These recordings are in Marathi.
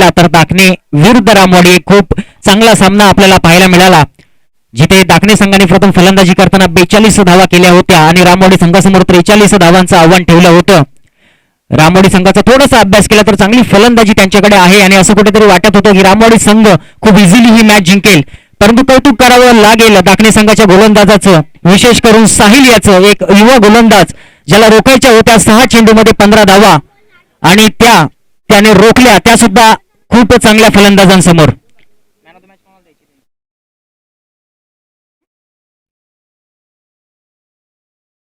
पाहिला तर दाखणे विरुद्ध रामवाडी खूप चांगला सामना आपल्याला पाहायला मिळाला, जिथे दाखणे संघाने प्रथम फलंदाजी करताना 42 धावा केल्या होत्या आणि रामवाडी संघासमोर 43 धावांचं आव्हान ठेवलं होतं. रामवाडी संघाचा थोडासा अभ्यास केला तर चांगली फलंदाजी त्यांच्याकडे आहे आणि असं कुठेतरी वाटत होतं की रामवाडी संघ खूप इझिली ही मॅच जिंकेल, परंतु कौतुक करावं लागेल दाखणे संघाच्या गोलंदाजाचं, विशेष करून साहिल याचं, एक युवा गोलंदाज ज्याला रोखायच्या होत्या 6 चेंडूमध्ये 15 धावा आणि त्याने रोखल्या, त्या सुद्धा खूप चांगल्या फलंदाजांसमोर.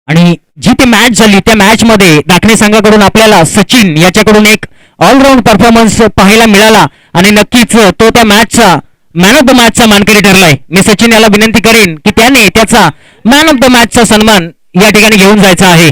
आणि जी ती मॅच झाली त्या मॅच मध्ये दाखणे संघाकडून आपल्याला सचिन याच्याकडून एक ऑलराऊंड परफॉर्मन्स पाहायला मिळाला आणि नक्कीच तो त्या मॅचचा मॅन ऑफ द मॅचचा मानकरी ठरलाय. मी सचिन याला विनंती करेन की त्याने त्याचा मॅन ऑफ द मॅचचा सन्मान या ठिकाणी घेऊन जायचा आहे.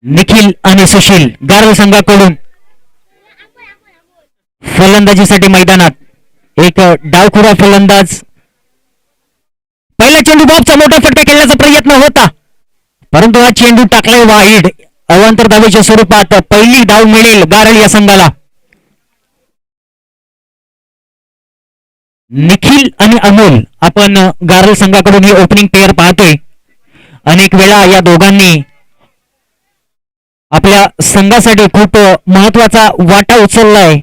निखिल आणि सुशील गारल संघाकडून फलंदाजीसाठी मैदानात. एक डावखुरा फलंदाज. पहिला चेंडू बॉबचा मोठा फटका खेळण्याचा प्रयत्न होता, परंतु हा चेंडू टाकलाय वाईड. अवांतर धावेच्या स्वरूपात पहिली धाव मिळेल गारल या संघाला. निखिल आणि अमोल आपण गारल संघाकडून ही ओपनिंग पेअर पाहतोय. अनेक वेळा या दोघांनी आपल्या संघासाठी खूप महत्वाचा वाटा उचललाय.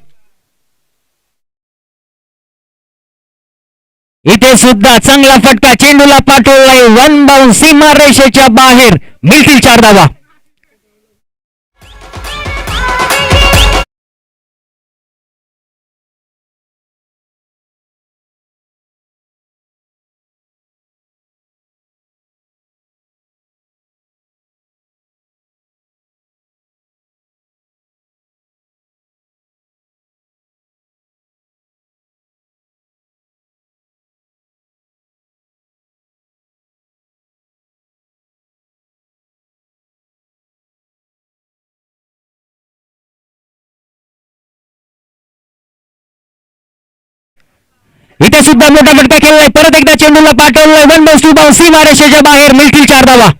इथे सुद्धा चांगला फटका, चेंडूला पाठवलाय वन बाउंड, सीमा रेषेच्या बाहेर. मिळतील 4 धावा. इथे सुद्धा मोठा फटका खेळलाय, परत एकदा चेंडूला पाठवलाय वन बाउंड, टू बाउंड, सीमा रेषेच्या बाहेर. मिळतील 4 धावा.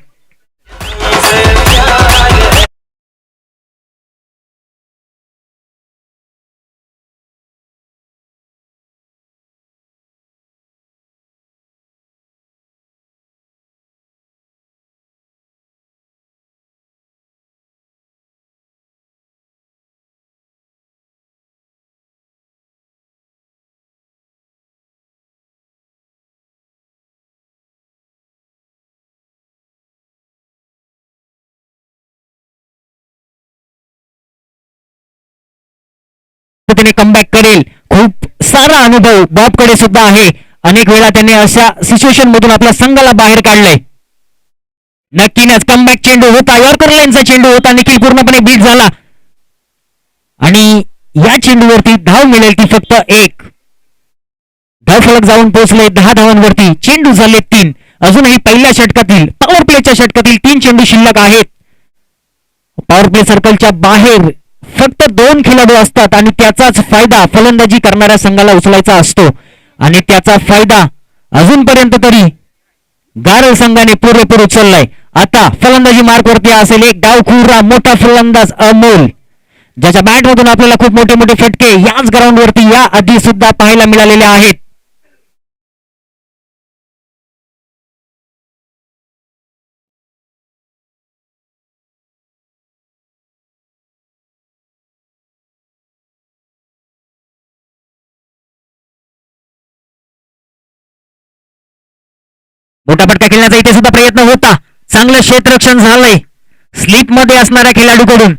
कमबॅक करेल. खूप सारा अनुभव बॉबकडे सुद्धा आहे. अनेक वेळा त्याने अशा सिच्युएशन मधून आपल्या संघाला बाहेर काढलंय. नक्कीच कमबॅक चेंडू होता, यॉर्कर लाईनचा चेंडू होता. निखिल पूर्णपणे बीट झाला आणि या चेंडूवरती धाव मिळेल ती फक्त 1. धावफलक जाऊन पोहोचले 10 धावांवरती. चेंडू झाले 3. अजूनही पहिल्या षटकातील पॉवर प्लेच्या षटकातील 3 चेंडू शिल्लक आहेत. पॉवर प्ले सर्कलच्या बाहेर फक्त 2 खेळाडू असतात आणि त्याचाच फायदा फलंदाजी करणाऱ्या संघाला उचलायचा असतो आणि त्याचा फायदा अजूनपर्यंत तरी गारल संघाने पुरेपूर उचललाय. आता फलंदाजी मार्कवरती असेल एक डावखुरा मोठा फलंदाज अमोल, ज्याच्या बॅटमधून आपल्याला खूप मोठे मोठे फटके याच ग्राउंडवरती या आधी सुद्धा पाहायला मिळालेले आहेत. मोठा फटका खेळण्याचा इथे सुद्धा प्रयत्न होता. चांगलं क्षेत्ररक्षण झालंय स्लीप मध्ये असणाऱ्या खेळाडूकडून.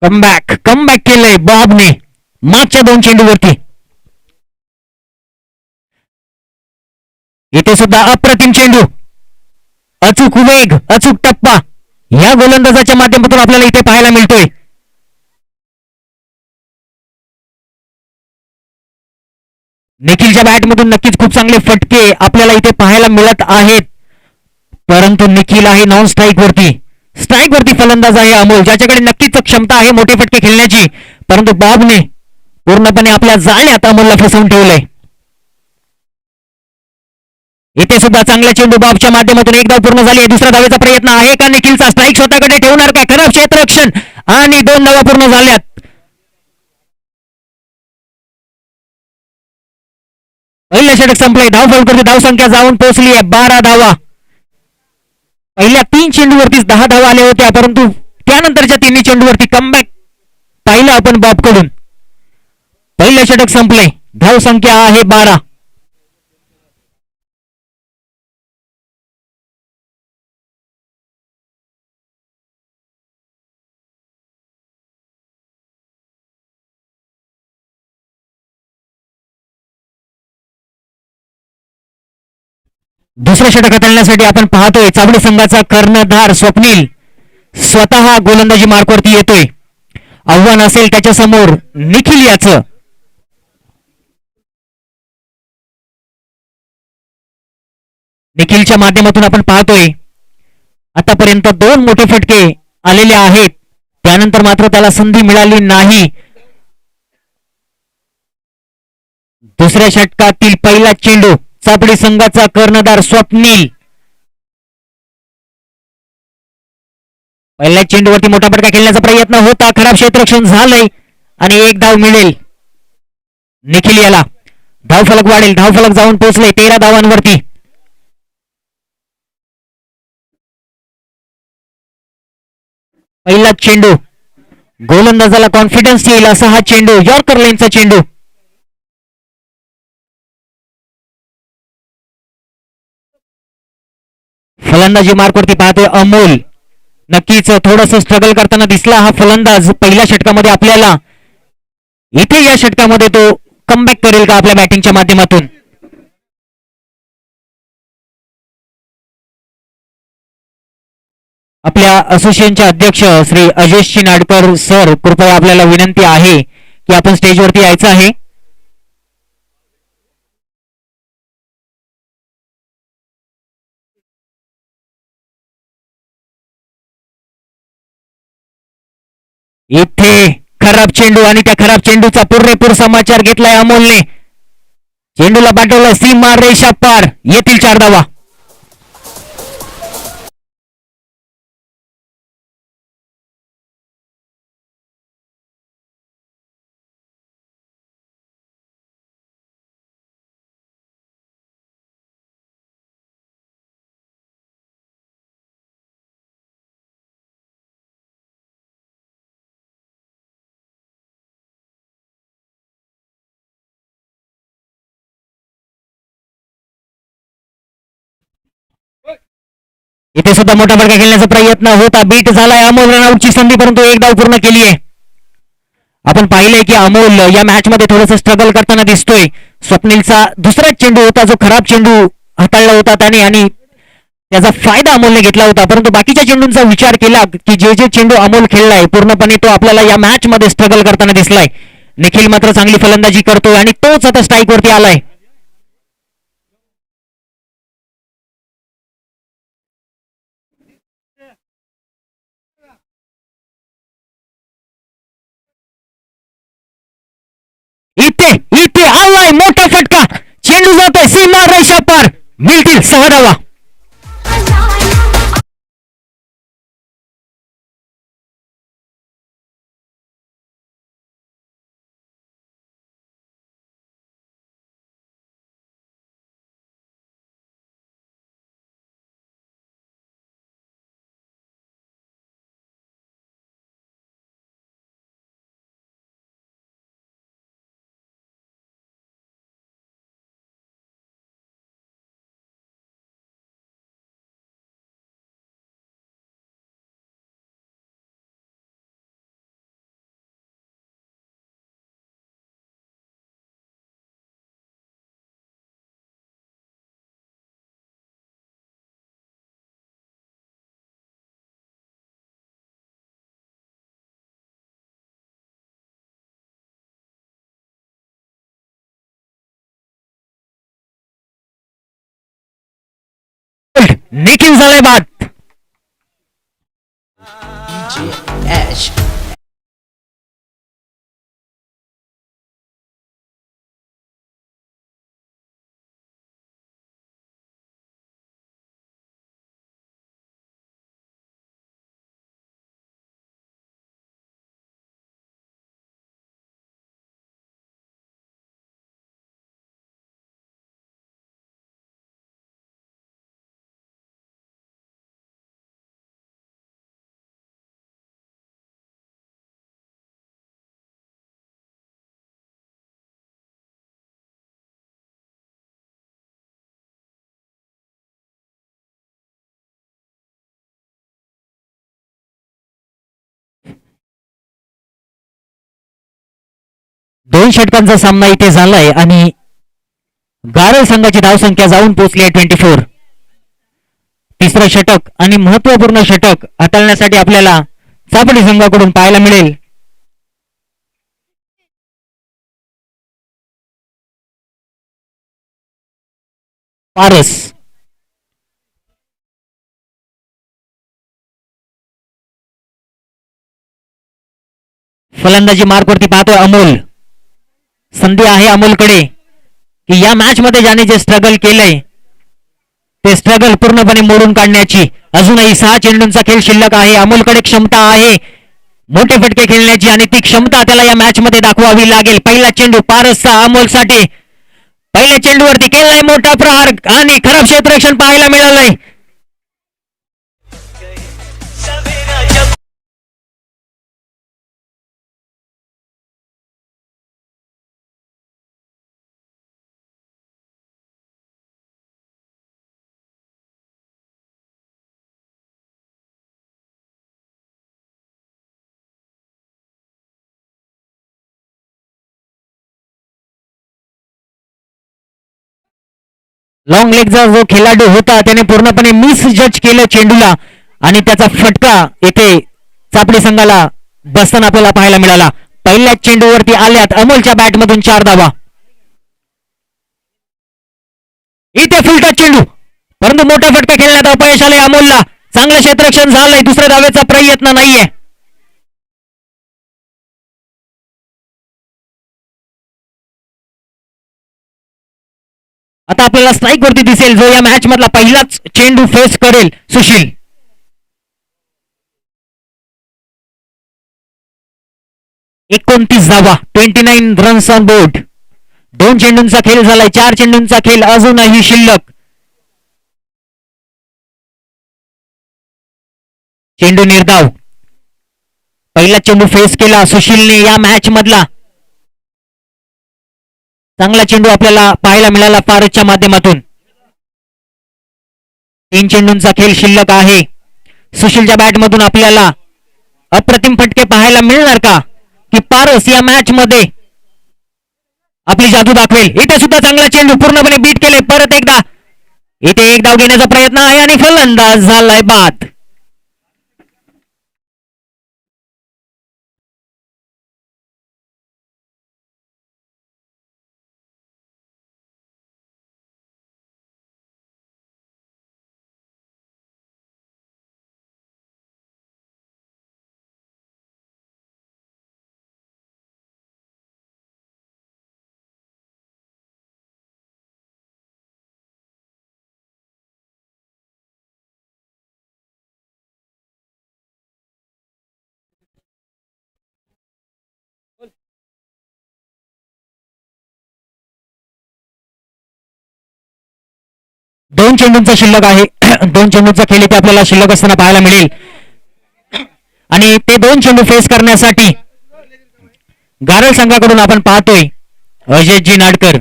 कमबॅक केलंय बॉबने मागच्या 2 चेंडूवरती. इथे सुद्धा अप्रतिम चेंडू, अचूक वेग, अचूक टप्पा या गोलंदाजाच्या माध्यमातून आपल्याला इथे पाहायला मिळतोय. निखिलच्या बॅटमधून नक्कीच खूप चांगले फटके आपल्याला इथे पाहायला मिळत आहेत. परंतु निखिल आहे नॉन स्ट्राईक वरती फलंदाज आहे अमोल, ज्याच्याकडे नक्कीच क्षमता आहे मोठे फटके खेळण्याची. परंतु बॉबने पूर्णपणे आपल्या जाळ्यात अमोलला फसवून ठेवलंय. इथे सुद्धा चांगला चेंडू बॉबच्या माध्यमातून एक धाव पूर्ण झाली आहे. दुसऱ्या धावेचा प्रयत्न आहे का निखिलचा? स्ट्राईक स्वतःकडे ठेवणार काय? खराब क्षेत्ररक्षण आणि 2 धावा पूर्ण झाल्यात. पहिलं षटक संपलंय. धाव फलकाची धावसंख्या जाऊन पोहोचली आहे 12 धावा. पहिल्या 3 चेंडूवरतीच 10 धावा आल्या होत्या, परंतु त्यानंतरच्या 3 चेंडूवरती कमबॅक पाहिलं आपण बॉबकडून. पहिलं षटक संपलंय. धावसंख्या आहे 12. दुसऱ्या षटकात आणण्यासाठी आपण पाहतोय चावडी संघाचा कर्णधार स्वप्नील स्वतः गोलंदाजी मार्कवरती येतोय. आव्हान असेल त्याच्या समोर निखिल याचं. निखिलच्या माध्यमातून आपण पाहतोय आतापर्यंत 2 मोठे फटके आलेले आहेत. त्यानंतर मात्र त्याला संधी मिळाली नाही. दुसऱ्या षटकातील पहिला चेंडू चापडी संघाचा कर्णधार स्वप्नील. पहिल्या चेंडूवरती मोठा फटका खेळण्याचा प्रयत्न होता. खराब क्षेत्ररक्षण झालंय आणि 1 धाव मिळेल निखिल याला. धावफलक वाढेल. धावफलक जाऊन पोहोचले 13 धावांवरती. पहिला चेंडू गोलंदाजाला कॉन्फिडन्स येईल असा हा चेंडू, यॉर्कर लेनचा चेंडू. फलंदाजी मार्कवरती पाहतोय अमोल. नक्कीच थोडस स्ट्रगल करताना दिसला हा फलंदाज पहिल्या षटकामध्ये आपल्याला. इथे या षटकामध्ये तो कमबॅक करेल का आपल्या बॅटिंगच्या माध्यमातून? आपल्या असोसिएशनचे अध्यक्ष श्री अजेश नाडकर सर, कृपया आपल्याला विनंती आहे की आपण स्टेजवरती यायचं आहे. इथे खराब चेंडू आणि त्या खराब चेंडूचा पुरेपूर समाचार घेतलाय अमोलने. चेंडूला पाठवलं सीमा रेषा पार. येथील 4 धावा. इथे सुद्धा मोठा फटका खेळण्याचा प्रयत्न होता. बीट झालाय अमोल. रनआउटची संधी, परंतु 1 धाव पूर्ण केली आहे. आपण पाहिलंय की अमोल या मॅच मध्ये थोडस स्ट्रगल करताना दिसतोय. स्वप्नीलचा दुसरा चेंडू होता जो खराब चेंडू हाताळला होता त्याने आणि त्याचा फायदा अमोलने घेतला होता. परंतु बाकीच्या चेंडूंचा विचार केला की जे जे चेंडू अमोल खेळलाय पूर्णपणे तो आपल्याला या मॅच मध्ये स्ट्रगल करताना दिसलाय. निखिल मात्र चांगली फलंदाजी करतोय आणि तोच आता स्ट्राईक वरती आलाय. इथे इथे आलाय मोठा फटका. चेंडू जातोय सीमा रेषा पार. मिळतील 6 धावा. निखिल झालाय बाद. दोन षटकांचा सामना इथे झालाय आणि गारल संघाची धावसंख्या जाऊन पोहोचली आहे 24. तिसरं षटक आणि महत्वपूर्ण षटक हाताळण्यासाठी आपल्याला चापडी संघाकडून पाहायला मिळेल. पारस फलंदाजी मार्कवरती पाहतोय अमोल. संधी आहे अमोलकडे की या मॅच मध्ये ज्याने जे स्ट्रगल केलंय ते स्ट्रगल पूर्णपणे मोडून काढण्याची. अजूनही 6 चेंडूंचा खेळ शिल्लक आहे. अमोलकडे क्षमता आहे मोठे फटके खेळण्याची आणि ती क्षमता त्याला या मॅच मध्ये दाखवावी लागेल. पहिला चेंडू पारसचा अमोलसाठी. पहिल्या चेंडूवरती केलाय मोठा प्रहार आणि खराब क्षेत्ररक्षण पाहायला मिळालंय. लॉंग लेगचा जो खेळाडू होता त्याने पूर्णपणे मिस जज केलं चेंडूला आणि त्याचा फटका येथे चापडी संघाला बसताना आपल्याला पाहायला मिळाला. पहिल्याच चेंडूवरती आल्यात अमोलच्या बॅटमधून 4 धावा. इथे फुलटा चेंडू परंतु मोठा फटका खेळण्यात अपयश आले अमोलला. चांगलं क्षेत्ररक्षण झालंय. दुसऱ्या धावेचा प्रयत्न नाहीये. आता आपल्याला स्ट्राईक वरती दिसेल जो या मॅच मधला पहिलाच चेंडू फेस करेल सुशील. एकोणतीस धावा 29 रन्स ऑन बोर्ड. 2 चेंडूंचा खेळ झालाय. 4 चेंडूंचा खेळ अजूनही शिल्लक. चेंडू निर्धाव. पहिला चेंडू फेस केला सुशीलने या मॅच मधला. चांगला चेंडू आपल्याला पाहायला मिळाला पारसच्या माध्यमातून. 3 चेंडूंचा खेळ शिल्लक आहे. सुशीलच्या बॅटमधून आपल्याला अप्रतिम फटके पाहायला मिळणार का की पारस या मॅच मध्ये आपली जादू दाखवेल. इथे सुद्धा चांगला चेंडू पूर्णपणे बीट केले. परत एकदा इथे एक धाव घेण्याचा प्रयत्न आहे आणि फलंदाज झालाय बाद. दोन चेंडूंचा शिल्लक आहे. 2 चेंडूंचा खेळ इथे आपल्याला शिल्लक असताना पाहायला मिळेल आणि ते 2 चेंडू फेस करण्यासाठी गारल संघाकडून आपण पाहतोय अजयजी नाडकर.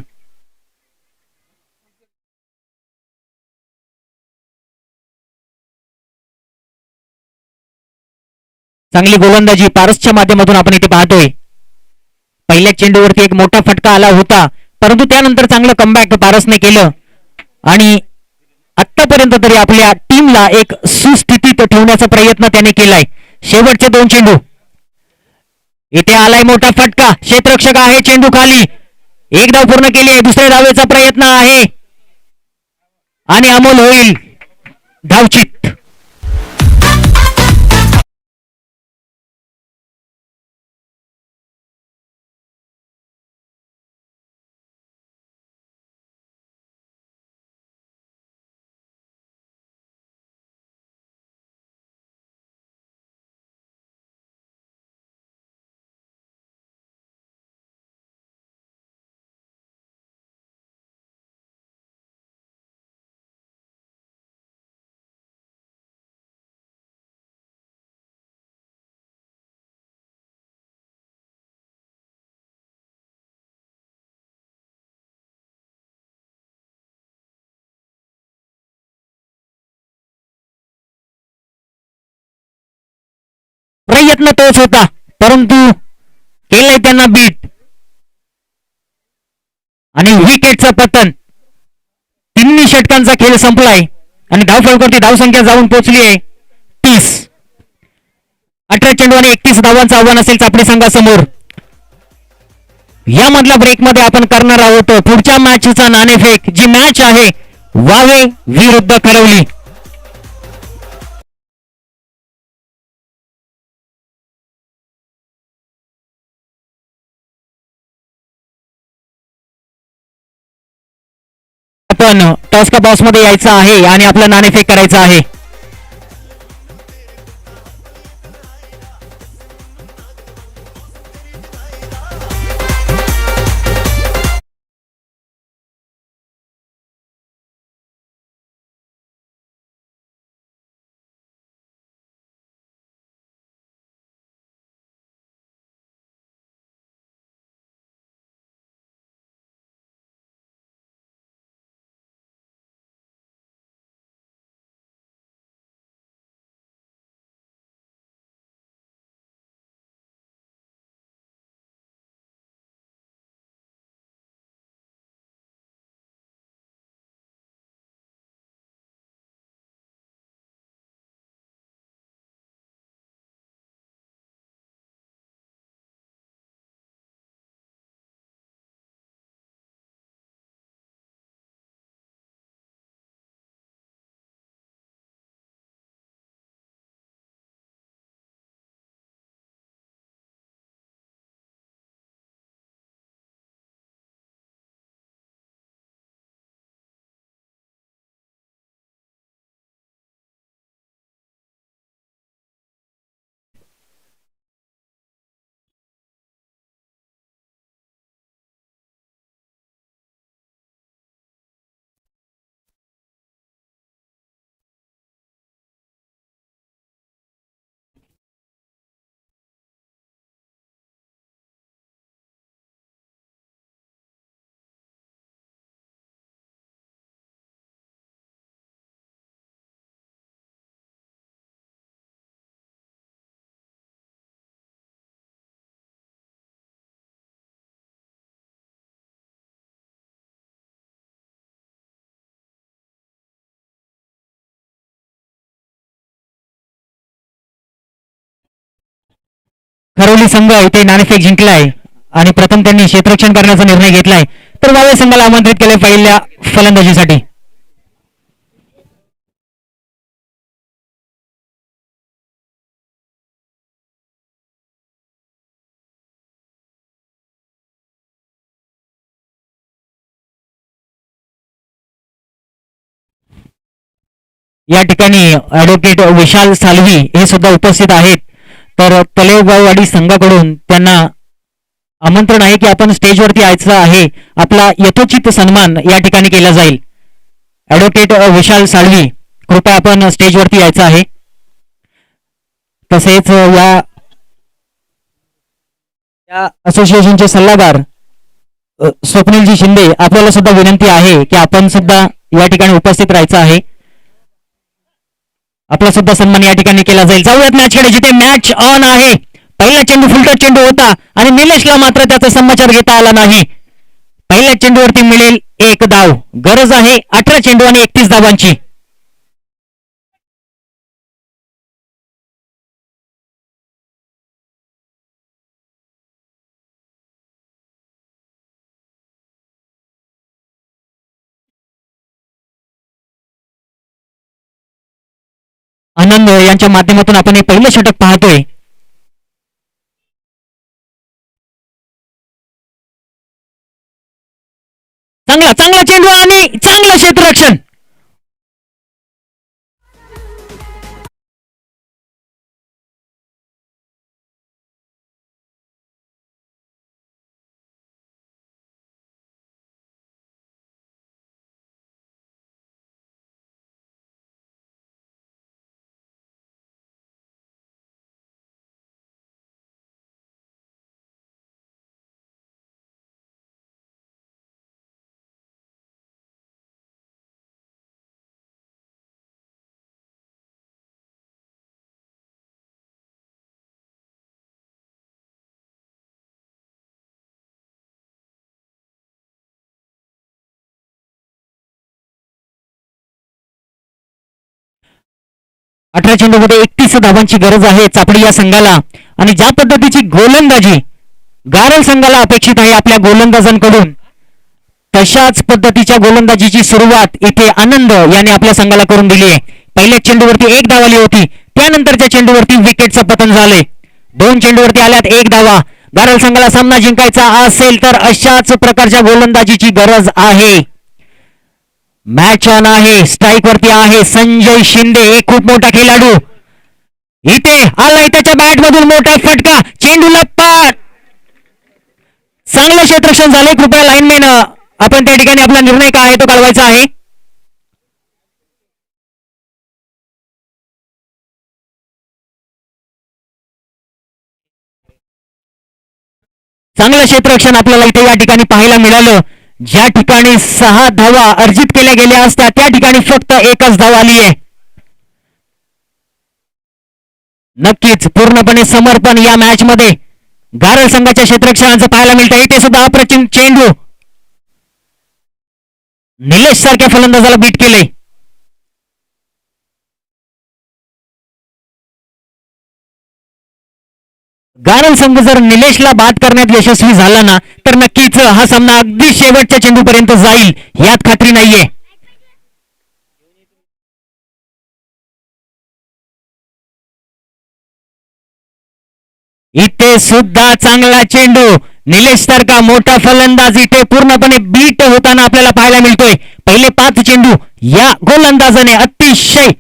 चांगली गोलंदाजी पारसच्या माध्यमातून आपण इथे पाहतोय. पहिल्या चेंडूवरती एक मोठा फटका आला होता परंतु त्यानंतर चांगलं कमबॅक पारसने केलं आणि आतापर्यंत तरी आपल्या टीमला एक सुस्थितीत ठेवण्याचा प्रयत्न त्याने केलाय. शेवटचे 2 चेंडू. इथे आलाय मोठा फटका. क्षेत्ररक्षक आहे चेंडू खाली. एक धाव पूर्ण केली आहे. दुसऱ्या धावेचा प्रयत्न आहे आणि अमोल होईल. धावचित. प्रयत्न तोच होता, परंतु केलंय त्यांना बीट आणि विकेटचं पतन. तिन्ही षटकांचा खेळ संपलाय आणि धावफलकावरती धावसंख्या जाऊन पोहोचली आहे 30. 18 चेंडू आणि 31 धावांचं आव्हान असेल चापडी संघासमोर. यामधल्या ब्रेकमध्ये आपण करणार आहोत पुढच्या मॅचचा नाणेफेक. जी मॅच आहे वावे विरुद्ध खरवली. आपण टॉस का बॉस मध्ये यायचं आहे आणि आपलं नाणेफेक करायचं आहे. खरवली संघ इथे नाणेफेक जिंकलाय आणि प्रथम त्यांनी क्षेत्ररक्षण करण्याचा निर्णय घेतलाय. तर वावे संघाला आमंत्रित केले पहिल्या फलंदाजीसाठी. या ठिकाणी ऍडव्होकेट विशाल सालवी हे सुद्धा उपस्थित आहेत. तर तलेगाववाडी संघाकडून त्यांना आमंत्रण आहे की आपण स्टेजवरती यायचं आहे. आपला यथोचित सन्मान या ठिकाणी केला जाईल. ऍडव्होकेट विशाल साळवी कृपया आपण स्टेजवरती यायचं आहे. तसेच या असोसिएशनचे सल्लागार स्वप्नीलजी शिंदे आपल्याला सुद्धा विनंती आहे की आपण सुद्धा या ठिकाणी उपस्थित राहायचं आहे. आपला सुद्धा सन्मान या ठिकाणी केला जाईल. जाऊयात मॅचकडे जिथे मॅच ऑन आहे. पहिला चेंडू फुलटच चेंडू होता आणि निलेशला मात्र त्याचा समाचार घेता आला नाही. पहिल्या चेंडूवरती मिळेल एक धाव. गरज आहे 18 चेंडू आणि 31 धावांची. आनंद यांच्या माध्यमातून आपण हे पहिलं षटक पाहतोय. चांगला चांगला चेंडू आणि चांगलं क्षेत्ररक्षण. अठरा चेंडूमध्ये 31 धावांची गरज आहे चापडी या संघाला. आणि ज्या पद्धतीची गोलंदाजी गारल संघाला अपेक्षित आहे आपल्या गोलंदाजांकडून, तशाच पद्धतीच्या गोलंदाजीची सुरुवात इथे आनंद याने आपल्या संघाला करून दिली आहे. पहिल्या चेंडूवरती 1 धाव आली होती, त्यानंतरच्या चेंडूवरती विकेटचं पतन झाले. 2 चेंडूवरती आल्यात 1 धावा. गारल संघाला सामना जिंकायचा असेल तर अशाच प्रकारच्या गोलंदाजीची गरज आहे. मॅच ऑन आहे. स्ट्राईक वरती आहे संजय शिंदे, एक खूप मोठा खेळाडू. इथे आलाय त्याच्या बॅट मधून मोठा फटका, चेंडूला पाठ. चांगलं क्षेत्ररक्षण झाले. कृपया लाईनमॅन आपण त्या ठिकाणी आपला निर्णय काय आहे तो कळवायचा आहे. चांगलं क्षेत्ररक्षण आपल्याला इथे या ठिकाणी पाहायला मिळालं. ज्या ठिकाणी 6 धावा अर्जित केल्या गेल्या असतात त्या ठिकाणी फक्त 1च धाव आली आहे. नक्कीच पूर्णपणे समर्पण या मॅच मध्ये गारल संघाच्या क्षेत्ररक्षणाचं पाहायला मिळतं. इथे सुद्धा अप्रतिम चेंडू, निलेश सारख्या फलंदाजाला बीट केले. गारल संघ जर निलेशला बाद करण्यात यशस्वी झाला ना तर नक्कीच हा सामना अगदी शेवटच्या चेंडूपर्यंत जाईल यात खात्री नाहीये. इथे सुद्धा चांगला चेंडू, निलेश सारखा मोठा फलंदाज इथे पूर्णपणे बीट होताना आपल्याला पाहायला मिळतोय. पहिले 5 चेंडू या गोलंदाजाने अतिशय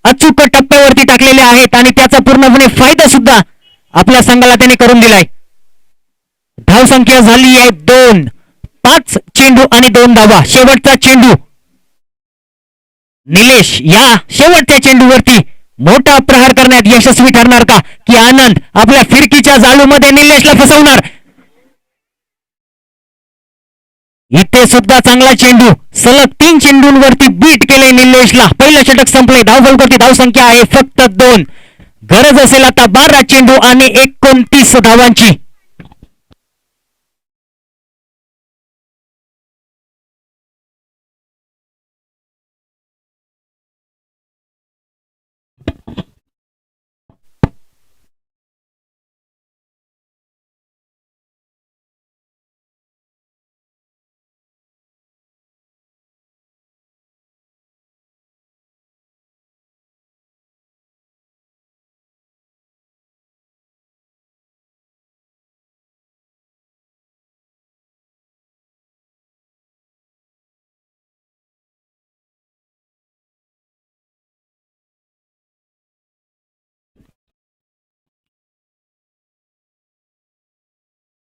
अचूक टप्प्यावरती टाकलेले आहेत आणि त्याचा पूर्णपणे फायदा सुद्धा आपल्या संघाला त्याने करून दिलाय. धावसंख्या झाली आहे 2. 5 चेंडू आणि 2 धावा. शेवटचा चेंडू, निलेश या शेवटच्या चेंडूवरती मोठा प्रहार करण्यात यशस्वी ठरणार का, की आनंद आपल्या फिरकीच्या जाळूमध्ये निलेशला फसवणार. इथे सुद्धा चांगला चेंडू, सलग 3 चेंडूंवरती बीट केले निलेशला. पहिलं षटक संपले. धावफलकावरती धावसंख्या आहे फक्त 2. गरज असेल आता 12 चेंडू आणि 29 धावांची.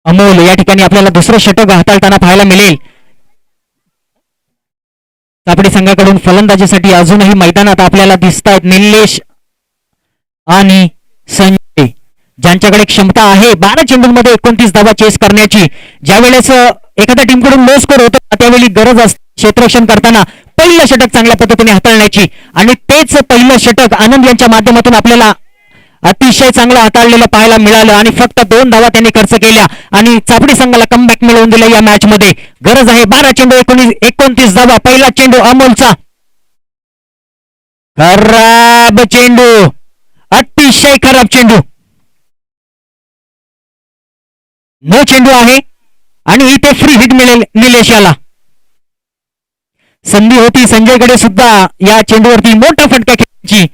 अमोल या ठिकाणी आपल्याला दुसरं षटक हाताळताना पाहायला मिळेल. चापडी संघाकडून फलंदाजीसाठी अजूनही मैदानात आपल्याला दिसत आहेत निलेश आणि संजय, ज्यांच्याकडे क्षमता आहे 12 चेंडूंमध्ये 29 धावा चेस करण्याची. ज्यावेळेस एखाद्या टीमकडून लो स्कोर होतो त्यावेळी गरज असते क्षेत्ररक्षण करताना पहिलं षटक चांगल्या पद्धतीने हाताळण्याची, आणि तेच पहिलं षटक आनंद यांच्या माध्यमातून आपल्याला अतिशय चांगलं हाताळलेलं पाहायला मिळालं. आणि फक्त 2 धावा त्यांनी खर्च केल्या आणि चापडी संघाला कमबॅक मिळवून दिलं या मॅच मध्ये. गरज आहे 12 चेंडू 29 धावा. पहिला चेंडू अमोलचा, खराब चेंडू, अतिशय खराब चेंडू. नो चेंडू आहे आणि इथे फ्री हिट मिळेल निलेशाला. संधी होती संजयकडे सुद्धा या चेंडूवरती मोठा फटका खेळण्याची,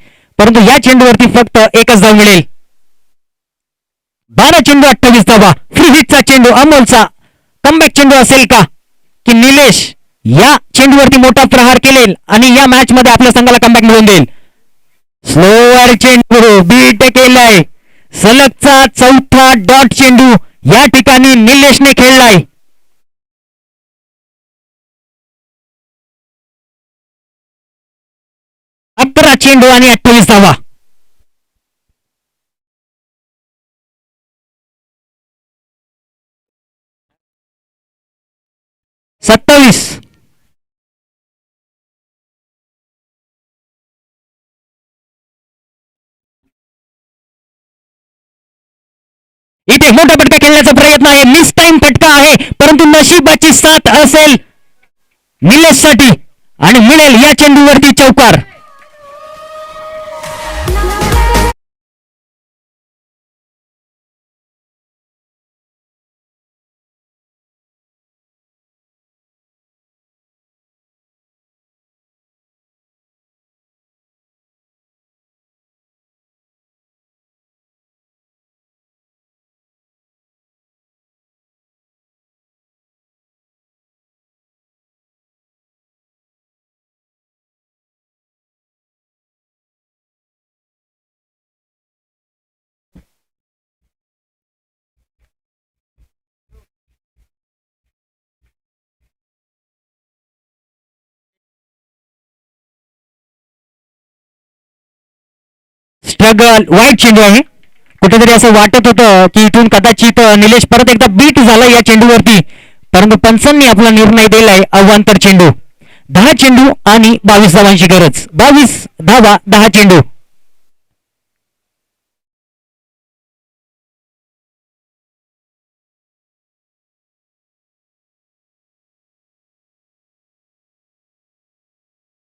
परंतु या चेंडूवरती फक्त एकच धाव मिळेल. 12 चेंडू 28 धावा. फ्री हिटचा चेंडू अमोलचा कमबॅक चेंडू असेल का की निलेश या चेंडूवरती मोठा प्रहार केलेल आणि या मॅच मध्ये आपल्या संघाला कमबॅक मिळवून देईल. स्लोअर चेंडू बीट केलाय. सलगचा चौथा डॉट चेंडू या ठिकाणी निलेशने खेळलाय. अकरा चेंडू आणि 28 धावा. सत्तावीस. इथे मोठा फटका खेळण्याचा प्रयत्न आहे. मिस टाइम फटका आहे परंतु नशिबाची साथ असेल निलेशसाठी आणि मिळेल या चेंडूवरती चौकार. स्ट्रगल वाईट चेंडू आहे. कुठेतरी असं वाटत होतं की इथून कदाचित निलेश परत एकदा बीट झाला या चेंडूवरती परंतु पंचांनी आपला निर्णय दिलाय अवांतर चेंडू. 10 चेंडू आणि 22 धावांची गरज. 22 धावा 10 चेंडू.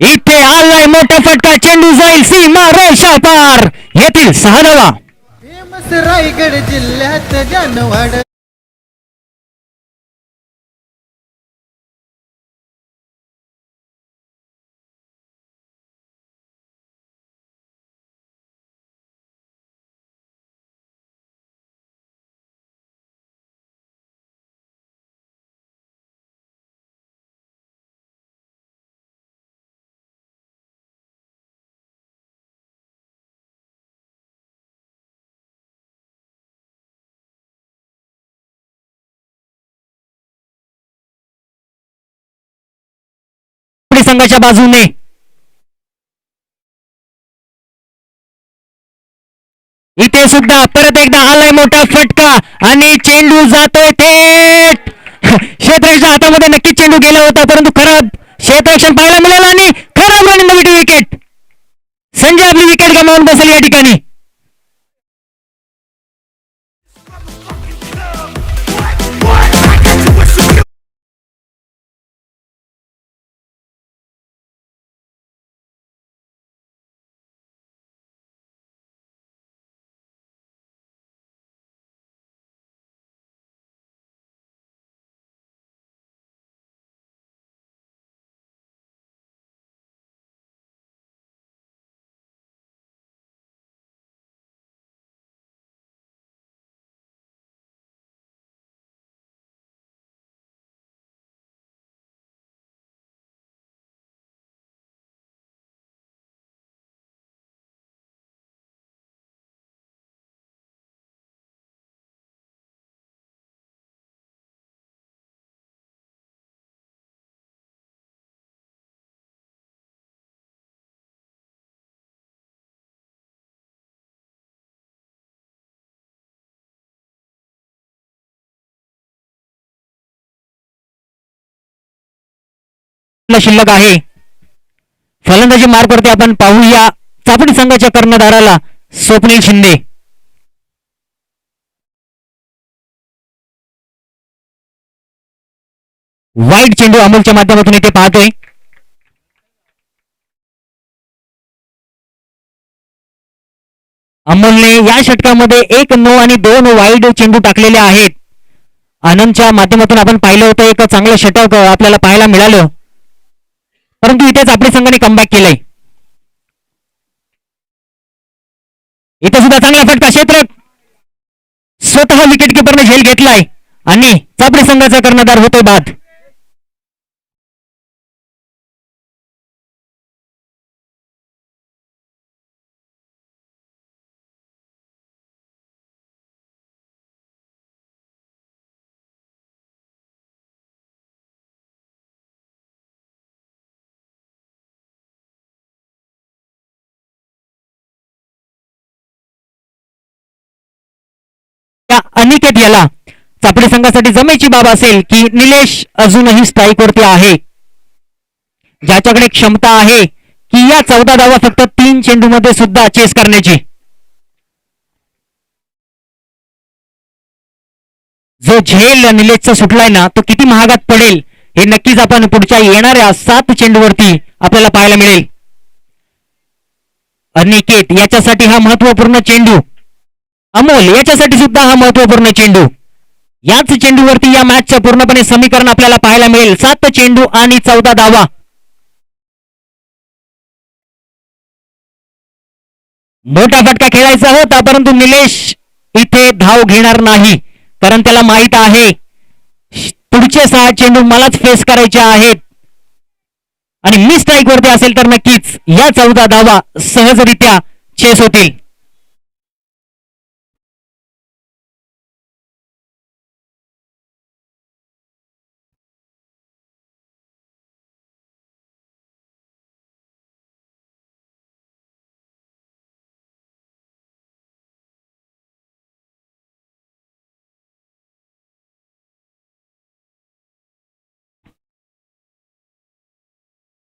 इथे आलाय मोठा फटका. चेंडू जाईल सीमा रेषा पार. येथील 6 धावा. फेमस रायगड जिल्ह्यात जानवाड. संघाच्या बाजूने इथे सुद्धा परत एकदा आलाय मोठा फटका आणि चेंडू जातोय थेट क्षेत्ररक्षण हातामध्ये. नक्कीच चेंडू गेला होता परंतु खराब क्षेत्ररक्षण पाहायला मिळालं आणि खराब आणि विकेट. संजय आपली विकेट गमावून बसेल या ठिकाणी. शिल्लक आहे. फलंदाजी मार्गवरती आपण पाहूया चापडी संघाच्या कर्णधाराला स्वप्नील शिंदे. वाईट चेंडू अमोलच्या माध्यमातून इथे पाहतोय. अमोलने या षटकामध्ये 1 नो आणि 2 वाईड चेंडू टाकलेले आहेत. आनंदच्या माध्यमातून आपण पाहिलं होतं एक चांगलं षटक आपल्याला पाहायला मिळालं परंतु इथेच आपल्या संघाने कमबॅक केलंय. इथं सुद्धा चांगला फटका, क्षेत्ररक्षक स्वतः विकेट किपरने झेल घेतलाय आणि चापडी संघाचा कर्णधार होतोय बाद. अनिकेत याला चापडी संघासाठी जमेची बाब असेल की निलेश अजूनही स्ट्राईक वरती आहे, ज्याच्याकडे क्षमता आहे की या 14 धावा फक्त 3 चेंडूमध्ये सुद्धा चेस करण्याची. जो झेल निलेशचा सुटलाय ना तो किती महागात पडेल हे नक्कीच आपण पुढच्या येणाऱ्या 7 चेंडूवरती आपल्याला पाहायला मिळेल. अनिकेत याच्यासाठी हा महत्वपूर्ण चेंडू, अमोल याच्यासाठी सुद्धा हा महत्वपूर्ण चेंडू. याच चेंडूवरती या मॅचचं पूर्णपणे समीकरण आपल्याला पाहायला मिळेल. 7 चेंडू आणि 14 धावा. मोठा फटका खेळायचा होता परंतु निलेश इथे धाव घेणार नाही, कारण त्याला माहित आहे पुढचे 6 चेंडू मलाच फेस करायचे आहेत आणि मी स्ट्राईक वरती असेल तर नक्कीच या 14 धावा सहजरित्या चेस होतील.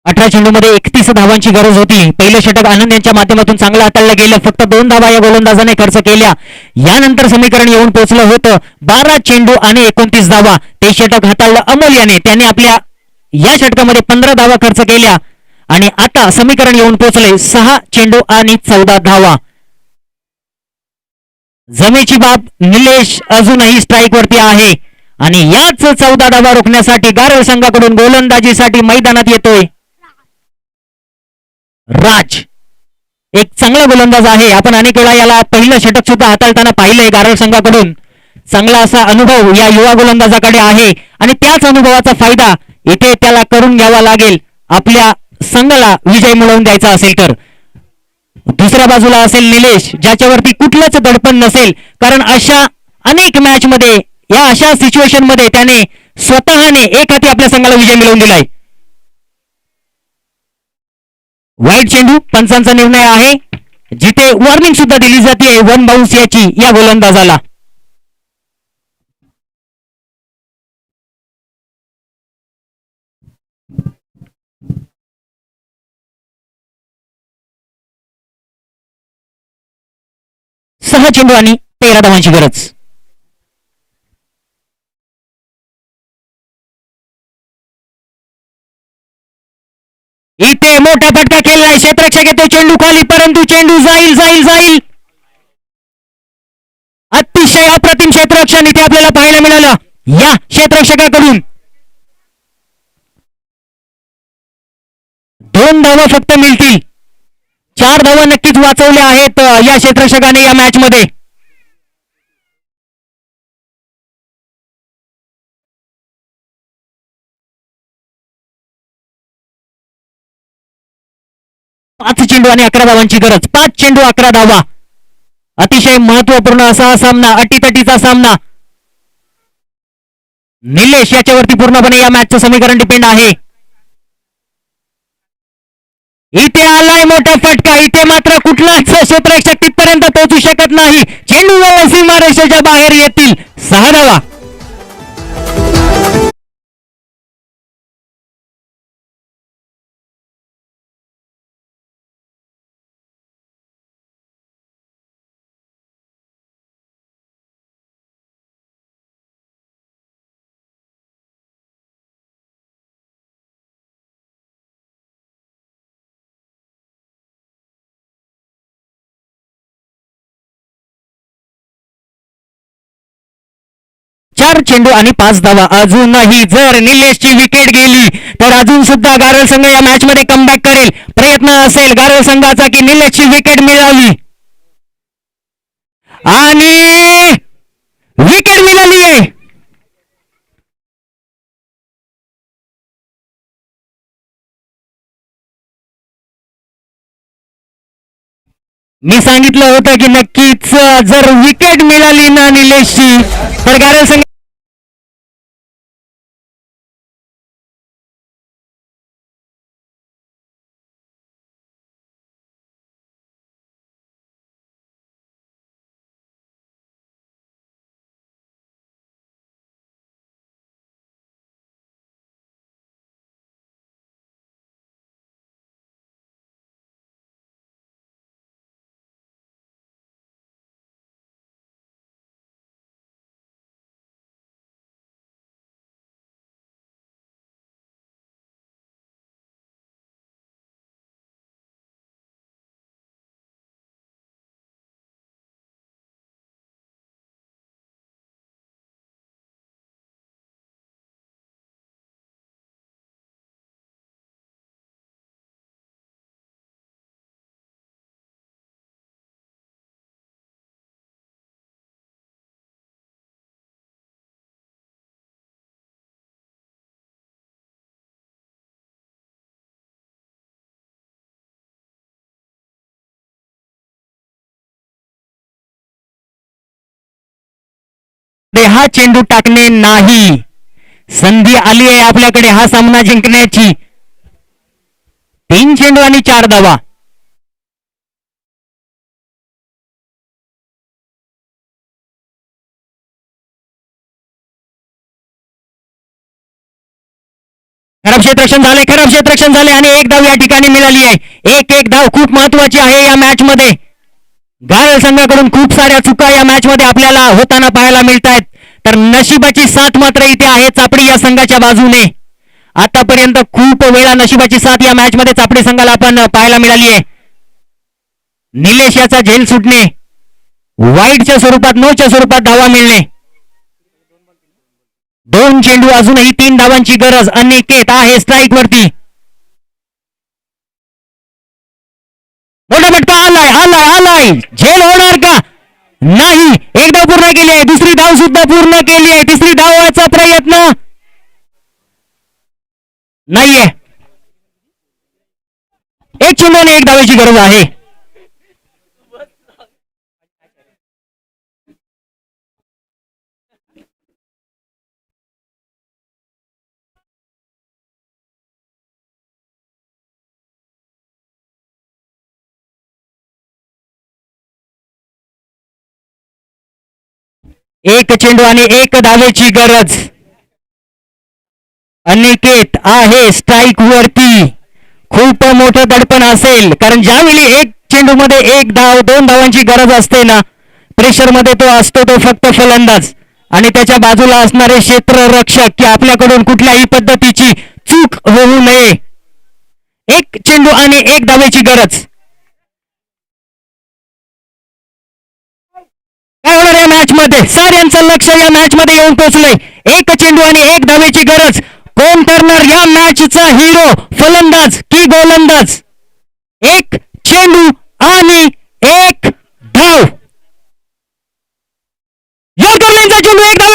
अठरा चेंडूमध्ये 31 धावांची गरज होती. पहिलं षटक आनंद यांच्या माध्यमातून चांगलं हाताळलं गेलं. फक्त 2 धावा या गोलंदाजाने खर्च केल्या. यानंतर समीकरण येऊन पोहोचलं होतं 12 चेंडू आणि 29 धावा. ते षटक हाताळलं अमोल याने. त्याने आपल्या या षटकामध्ये 15 धावा खर्च केल्या आणि आता समीकरण येऊन पोहोचले 6 चेंडू आणि 14 धावा. जमेची बाब, निलेश अजूनही स्ट्राईक वरती आहे आणि याच 14 धावा रोखण्यासाठी गारळ संघाकडून गोलंदाजीसाठी मैदानात येतोय राज. एक चांगला गोलंदाज आहे. आपण अनेक वेळा याला पहिलं षटक सुद्धा हाताळताना पाहिलंय. गारळ संघाकडून चांगला असा अनुभव या युवा गोलंदाजाकडे आहे आणि त्याच अनुभवाचा फायदा इथे त्याला करून घ्यावा लागेल आपल्या संघाला विजय मिळवून द्यायचा असेल तर. दुसऱ्या बाजूला असेल निलेश, ज्याच्यावरती कुठलंच दडपण नसेल, कारण अशा अनेक मॅच मध्ये या अशा सिच्युएशन मध्ये त्याने स्वतःने एक हाती आपल्या संघाला विजय मिळवून दिलाय. वाईट चेंडू, पंचांचा निर्णय आहे जिथे वॉर्निंग सुद्धा दिली जाते 1 बाउन्स याची या गोलंदाजाला. सहा चेंडू आणि 13 धावांची गरज. इथे मोठा फटका खेळलाय. क्षेत्ररक्षक येतो, चेंडू खाली, परंतु चेंडू जाईल जाईल जाईल. अतिशय अप्रतिम क्षेत्ररक्षण इथे आपल्याला पाहायला मिळालं या क्षेत्ररक्षकाकडून. 2 धावा फक्त मिळतील. 4 धावा नक्कीच वाचवल्या आहेत या क्षेत्ररक्षकाने या मॅच मध्ये. पाच चेंडू आणि 11 धावांची गरज. 5 चेंडू 11 धावा. अतिशय महत्वपूर्ण असा सामना, अटीतटीचा सामना. निलेश याच्यावरती पूर्णपणे या मॅचचं समीकरण डिपेंड आहे. इथे आलाय मोठा फटका. इथे मात्र कुठलाच क्षेत्ररक्षक तिथपर्यंत पोहोचू शकत नाही. चेंडू सीमारेषेच्या बाहेर येतील. 6 धावा. चार चेंडू आणि 5 धावा. अजूनही जर निलेशची विकेट गेली तर अजून सुद्धा गारळ संघ या मॅच मध्ये कमबॅक करेल. प्रयत्न असेल गारळ संघाचा की निलेशची विकेट मिळाली. आणि विकेट मिळाली आहे. मी सांगितलं होतं की नक्कीच जर विकेट मिळाली ना निलेशची तर गारेल संघ हा चेंडू टाकणे नाही. संधी आली आहे आपल्याकडे हा सामना जिंकण्याची. 3 चेंडू आणि 4 धावा. खराब क्षेत्ररक्षण झाले आणि एक धाव या ठिकाणी मिळाली आहे. एक धाव खूप महत्वाची आहे या मॅच मध्ये. घायल संघाकडून खूप साऱ्या चुका या मॅच मध्ये आपल्याला होताना पाहायला मिळत आहेत. तर नशिबाची साथ मात्र इथे आहे चापडी या संघाच्या बाजूने. आतापर्यंत खूप वेळा नशिबाची साथ या मॅच मध्ये चापडी संघाला आपण पाहायला मिळाली आहे. निलेश याचा झेल सुटणे, वाईटच्या स्वरूपात नोच्या स्वरूपात धावा मिळणे. 2 चेंडू अजूनही 3 धावांची गरज. अनिकेत आहे स्ट्राईक वरती. मोठा फटका आलाय. झेल होणार का? नाही. एक धाव पूर्ण केली आहे. दुसरी धाव सुद्धा पूर्ण केली आहे. तिसरी धावाचा प्रयत्न नाहीये. एक चेंडू आणि एक धावेची गरज आहे. एक चेंडू आणि एक धावेची गरज. अनिकेत आहे स्ट्राईक वरती. खूप मोठं दडपण असेल कारण ज्यावेळी एक चेंडू मध्ये 1 धाव 2 धावांची गरज असते ना, प्रेशर मध्ये तो असतो तो फक्त फलंदाज आणि त्याच्या बाजूला असणारे क्षेत्ररक्षक की आपल्याकडून कुठल्याही पद्धतीची चूक होऊ नये. एक चेंडू आणि 1 धावेची गरज. काय होणार या मॅच मध्ये? साऱ्यांचं लक्ष या मॅच मध्ये येऊन पोहोचलंय. एक चेंडू आणि 1 धावेची गरज. कोण ठरणार या मॅचचा हिरो? फलंदाज की गोलंदाज? 1 चेंडू आणि 1 धाव. यॉर्कर लाईनचा चेंडू 1 धाव